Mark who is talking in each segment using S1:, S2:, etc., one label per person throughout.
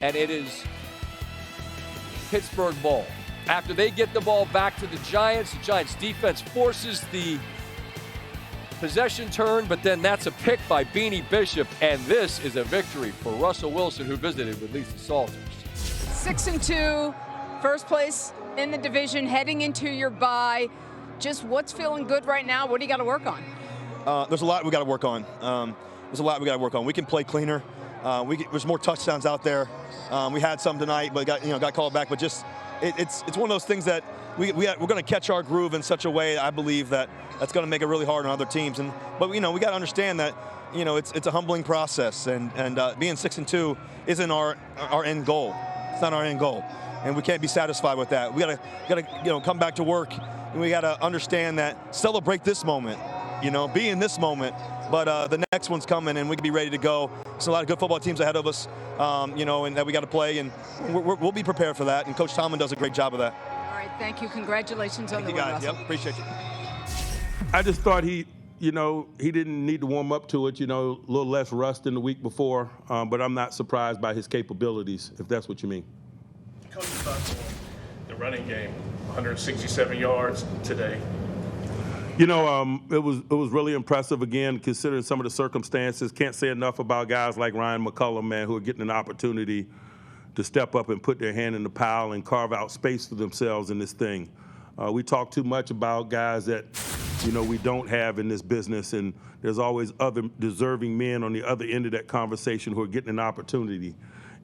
S1: and it is Pittsburgh ball. After they get the ball back to the Giants defense forces the possession turn, but then that's a pick by Beanie Bishop, and this is a victory for Russell Wilson, who visited with Lisa Salters.
S2: 6-2, first place in the division, heading into your bye. Just what's feeling good right now? What do you got to work on?
S3: There's a lot we got to work on. We can play cleaner. There's more touchdowns out there. We had some tonight, but got called back. But just it's one of those things that we're going to catch our groove in such a way. I believe that's going to make it really hard on other teams. But we got to understand that it's a humbling process, and being 6-2 isn't our end goal. It's not our end goal, and we can't be satisfied with that. We got to come back to work, and we got to understand that celebrate this moment. Be in this moment, but the next one's coming, and we can be ready to go. There's a lot of good football teams ahead of us, and that we got to play, and we'll be prepared for that. And Coach Tomlin does a great job of that.
S2: All right, thank you. Congratulations on the win,
S3: guys.
S2: Russell.
S3: Yep, appreciate you.
S4: I just thought he didn't need to warm up to it. A little less rust than the week before, but I'm not surprised by his capabilities, if that's what you mean.
S5: Coach, the running game, 167 yards today.
S4: It was really impressive, again, considering some of the circumstances. Can't say enough about guys like Ryan McCullum, man, who are getting an opportunity to step up and put their hand in the pile and carve out space for themselves in this thing. We talk too much about guys that, we don't have in this business, and there's always other deserving men on the other end of that conversation who are getting an opportunity.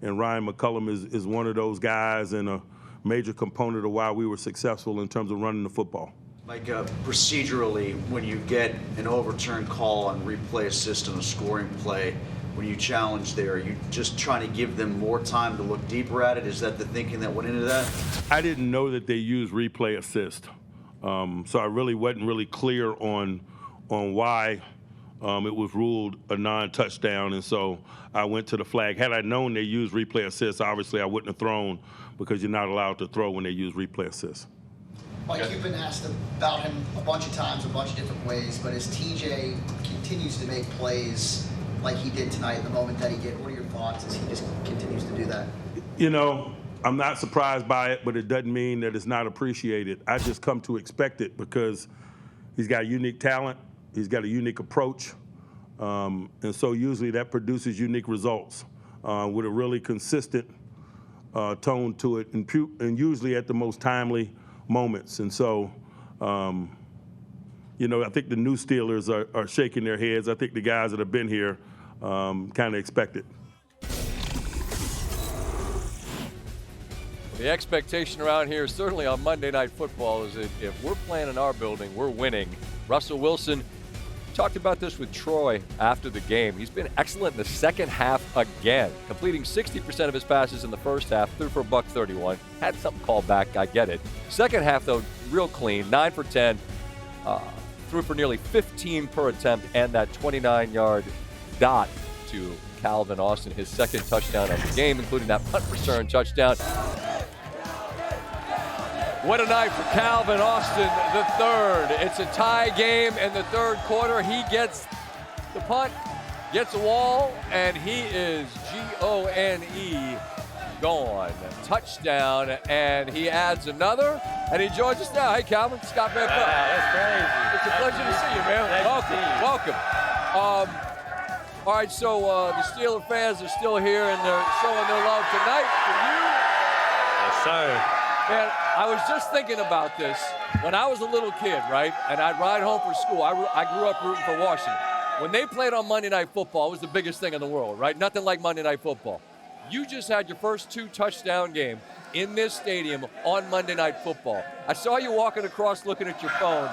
S4: And Ryan McCullum is one of those guys and a major component of why we were successful in terms of running the football.
S6: Like procedurally, when you get an overturned call on replay assist on a scoring play, when you challenge there, are you just trying to give them more time to look deeper at it? Is that the thinking that went into that?
S4: I didn't know that they use replay assist, so I really wasn't clear on why it was ruled a non-touchdown, and so I went to the flag. Had I known they used replay assist, obviously I wouldn't have thrown, because you're not allowed to throw when they use replay assist.
S7: Mike, you've been asked about him a bunch of times, a bunch of different ways, but as TJ continues to make plays like he did tonight, the moment that he did, what are your thoughts as he just continues to do that?
S4: I'm not surprised by it, but it doesn't mean that it's not appreciated. I just come to expect it because he's got unique talent, he's got a unique approach, and so usually that produces unique results with a really consistent tone to it, and usually at the most timely moments. And so, I think the new Steelers are shaking their heads. I think the guys that have been here kind of expect it.
S1: The expectation around here, certainly on Monday Night Football, is that if we're playing in our building, we're winning. Russell Wilson talked about this with Troy after the game. He's been excellent in the second half again, completing 60% of his passes in the first half, threw for $131. Had something called back, I get it. Second half, though, real clean, 9 for 10, threw for nearly 15 per attempt, and that 29-yard dot to Calvin Austin, his second touchdown of the game, including that punt return touchdown. What a night for Calvin Austin, the third. It's a tie game in the third quarter. He gets the punt, gets a wall, and he is G-O-N-E gone. Touchdown, and he adds another, and he joins us now. Hey, Calvin, Scott Van Pelt.
S8: Wow, that's crazy.
S1: It's a pleasure to see you, man. Welcome. All right, so the Steeler fans are still here, and they're showing their love tonight for you.
S8: Yes, sir.
S1: Man, I was just thinking about this when I was a little kid, right? And I'd ride home from school. I grew up rooting for Washington. When they played on Monday Night Football, it was the biggest thing in the world, right? Nothing like Monday Night Football. You just had your first 2-touchdown game in this stadium on Monday Night Football. I saw you walking across looking at your phone.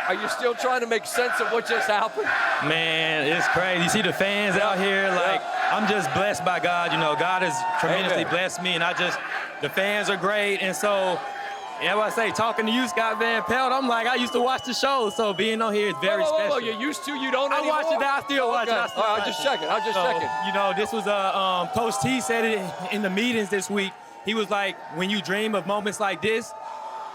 S1: Are you still trying to make sense of what just happened?
S8: Man, it's crazy. You see the fans out here, like, I'm just blessed by God. God has tremendously blessed me, and the fans are great. And so, what I say, talking to you, Scott Van Pelt, I'm like, I used to watch the show, so being on here is very special.
S1: You used to? You don't anymore?
S8: I watch it now. I still watch it.
S1: I'm just checking.
S8: This was Coach T said it in the meetings this week. He was like, when you dream of moments like this,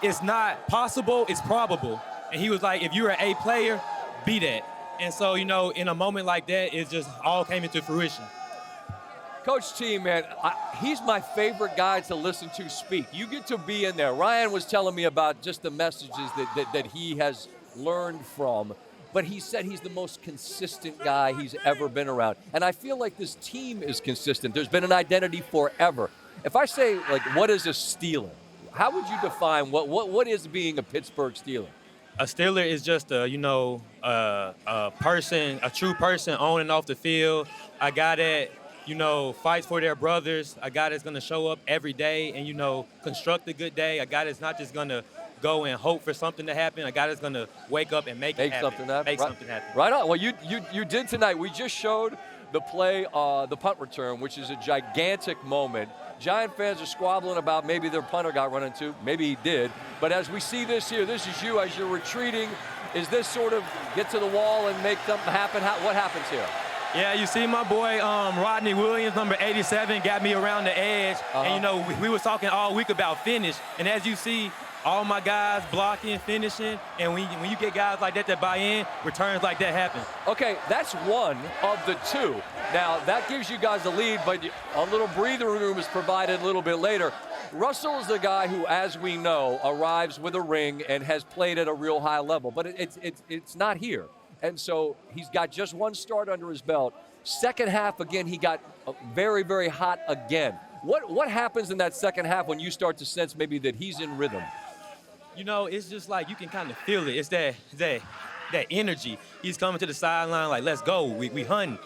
S8: it's not possible, it's probable. And he was like, if you're an A player, be that. And so, in a moment like that, it just all came into fruition.
S1: Coach T, man, he's my favorite guy to listen to speak. You get to be in there. Ryan was telling me about just the messages that he has learned from. But he said he's the most consistent guy he's ever been around. And I feel like this team is consistent. There's been an identity forever. If I say, like, what is a Steeler? How would you define what is being a Pittsburgh Steeler?
S8: A Steeler is just a person, a true person on and off the field. A guy that, fights for their brothers. A guy that's going to show up every day and, construct a good day. A guy that's not just going to go and hope for something to happen. A guy that's going to wake up and make it happen. Something happen.
S1: Right on. Well, you did tonight. We just showed the play, the punt return, which is a gigantic moment. Giant fans are squabbling about maybe their punter got run into. Maybe he did. But as we see this here, this is you as you're retreating. Is this sort of get to the wall and make something happen? What happens here?
S8: Yeah, you see my boy Rodney Williams, number 87, got me around the edge. And, we was talking all week about finish. And as you see, all my guys blocking, finishing, and when you get guys like that buy in, returns like that happen.
S1: Okay, that's one of the two. Now, that gives you guys a lead, but a little breather room is provided a little bit later. Russell is the guy who, as we know, arrives with a ring and has played at a real high level, but it's not here. And so he's got just one start under his belt. Second half, again, he got very, very hot again. What happens in that second half when you start to sense maybe that he's in rhythm?
S8: It's just like you can kind of feel it. It's that energy. He's coming to the sideline like, let's go. We hunting.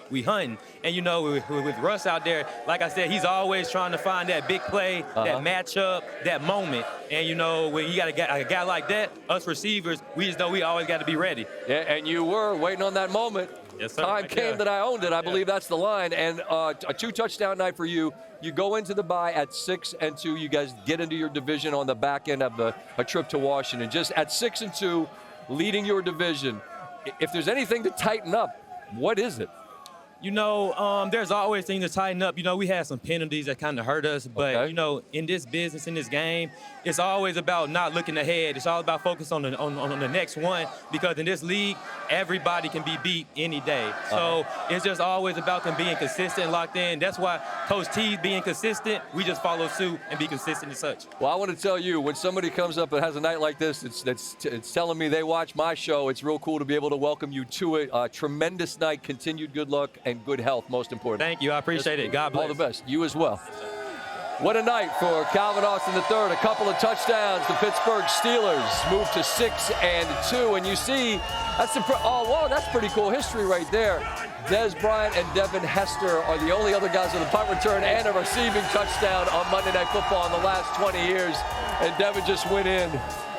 S8: And, with Russ out there, like I said, he's always trying to find that big play, that matchup, that moment. And, when you got a guy like that, us receivers, we just know we always got to be ready.
S1: Yeah, and you were waiting on that moment.
S8: Yes, sir.
S1: Time came that I owned it. I believe that's the line. And a 2-touchdown night for you. You go into the bye at 6-2. You guys get into your division on the back end of a trip to Washington. Just at 6-2, leading your division. If there's anything to tighten up, what is it?
S8: There's always things to tighten up. We had some penalties that kind of hurt us. But, in this business, in this game, it's always about not looking ahead. It's all about focus on the next one, because in this league, everybody can be beat any day. So it's just always about them being consistent and locked in. That's why Coach T being consistent, we just follow suit and be consistent as such.
S1: Well, I want to tell you, when somebody comes up and has a night like this, it's telling me they watch my show. It's real cool to be able to welcome you to it. Tremendous night, continued good luck, and good health, most important.
S8: Thank you. I appreciate it. God bless.
S1: All the best. You as well. What a night for Calvin Austin III. A couple of touchdowns. The Pittsburgh Steelers move to 6-2. And you see, that's pretty cool history right there. Des Bryant and Devin Hester are the only other guys with a punt return and a receiving touchdown on Monday Night Football in the last 20 years. And Devin just went in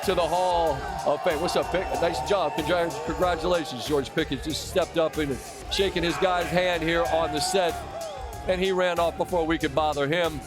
S1: to the Hall of Fame. What's up, Pick? Nice job. Congratulations, George Pickens. Just stepped up and shaking his guy's hand here on the set. And he ran off before we could bother him.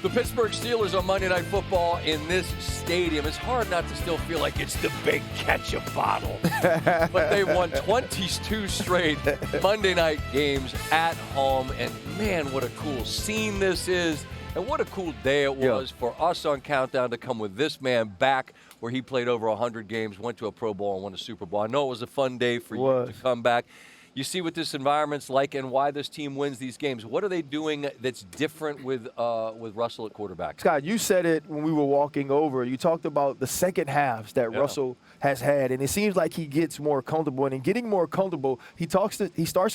S1: The Pittsburgh Steelers on Monday Night Football in this stadium. It's hard not to still feel like it's the big ketchup bottle. But they won 22 straight Monday night games at home. And man, what a cool scene this is. And what a cool day it was for us on Countdown to come with this man back, where he played over 100 games, went to a Pro Bowl, and won a Super Bowl. I know it was a fun day for you to come back. You see what this environment's like and why this team wins these games. What are they doing that's different with Russell at quarterback?
S9: Scott, you said it when we were walking over. You talked about the second halves that Russell has had, and it seems like he gets more comfortable. And in getting more comfortable, he starts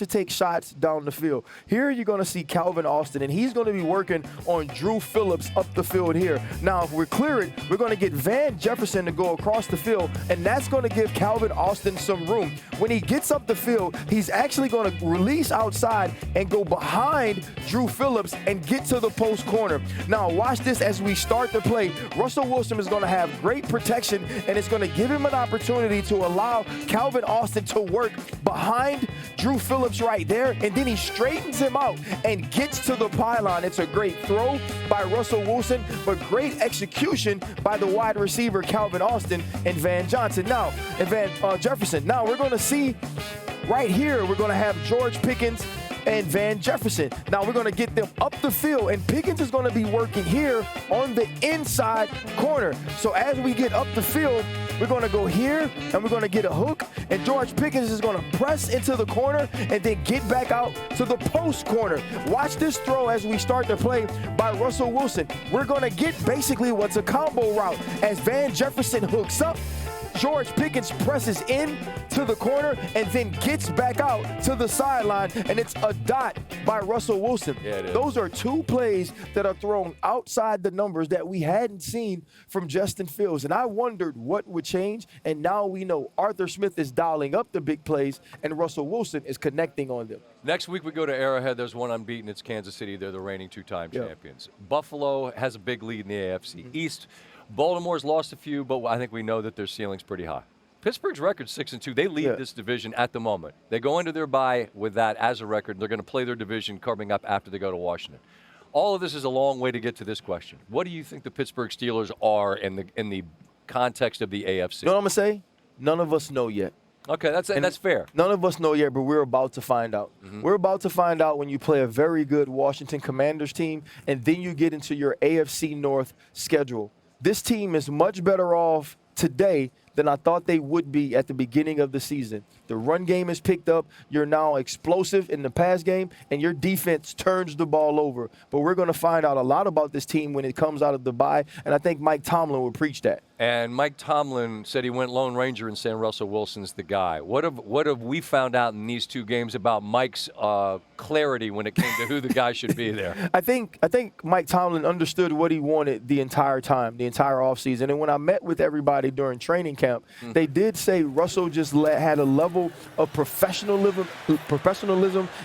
S9: to take shots down the field. Here you're going to see Calvin Austin, and he's going to be working on Drew Phillips up the field here. Now, if we're clear it, we're going to get Van Jefferson to go across the field, and that's going to give Calvin Austin some room. When he gets up the field, he's actually going to release outside and go behind Drew Phillips and get to the post corner. Now, watch this as we start the play. Russell Wilson is going to have great protection, and it's going to give him an opportunity to allow Calvin Austin to work behind Drew Phillips right there, and then he straightens him out and gets to the pylon. It's a great throw by Russell Wilson, but great execution by the wide receiver Calvin Austin and Van Jefferson. Now we're going to see right here, we're going to have George Pickens and Van Jefferson. Now we're going to get them up the field, and Pickens is going to be working here on the inside corner. So as we get up the field, We're going to go here, and we're going to get a hook, and George Pickens is going to press into the corner and then get back out to the post corner. Watch this throw as we start the play by Russell Wilson. We're going to get basically what's a combo route as Van Jefferson hooks up. George Pickens presses in to the corner and then gets back out to the sideline, and it's a dot by Russell Wilson.
S1: Yeah, it is.
S9: Those are two plays that are thrown outside the numbers that we hadn't seen from Justin Fields, and I wondered what would change, and now we know Arthur Smith is dialing up the big plays, and Russell Wilson is connecting on them.
S1: Next week we go to Arrowhead. There's one unbeaten. It's Kansas City. They're the reigning two-time champions. Buffalo has a big lead in the AFC East. Baltimore's lost a few, but I think we know that their ceiling's pretty high. Pittsburgh's record 6-2. They lead this division at the moment. They go into their bye with that as a record. They're going to play their division coming up after they go to Washington. All of this is a long way to get to this question. What do you think the Pittsburgh Steelers are in the context of the AFC?
S9: You know what I'm going to say? None of us know yet.
S1: Okay, that's fair.
S9: None of us know yet, but we're about to find out. We're about to find out when you play a very good Washington Commanders team, and then you get into your AFC North schedule. This team is much better off today than I thought they would be at the beginning of the season. The run game is picked up. You're now explosive in the pass game, and your defense turns the ball over. But we're going to find out a lot about this team when it comes out of the bye, and I think Mike Tomlin will preach that.
S1: And Mike Tomlin said he went Lone Ranger and saying Russell Wilson's the guy. What have we found out in these two games about Mike's clarity when it came to who the guy should be there?
S9: I think Mike Tomlin understood what he wanted the entire time, the entire offseason. And when I met with everybody during training camp, they did say Russell just had a level of professionalism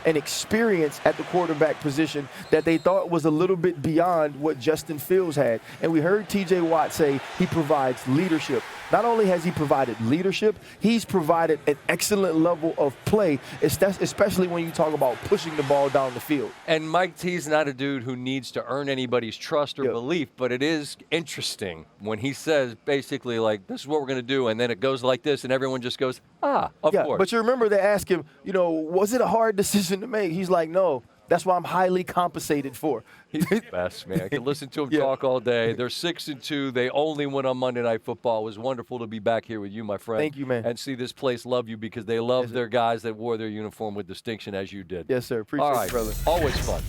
S9: and experience at the quarterback position that they thought was a little bit beyond what Justin Fields had. And we heard T.J. Watt say he provides leadership. Not only has he provided leadership, he's provided an excellent level of play, especially when you talk about pushing the ball down the field.
S1: And Mike T's not a dude who needs to earn anybody's trust or belief, but it is interesting when he says basically like, this is what we're going to do, and then it goes like this, and everyone just goes, of course.
S9: But you remember they asked him, was it a hard decision to make? He's like, no. That's what I'm highly compensated for.
S1: He's the best, man. I can listen to him talk all day. They're 6-2. They only win on Monday Night Football. It was wonderful to be back here with you, my friend.
S9: Thank you, man.
S1: And see this place love you because they love their guys that wore their uniform with distinction as you did.
S9: Yes, sir. Appreciate it, brother.
S1: Always fun.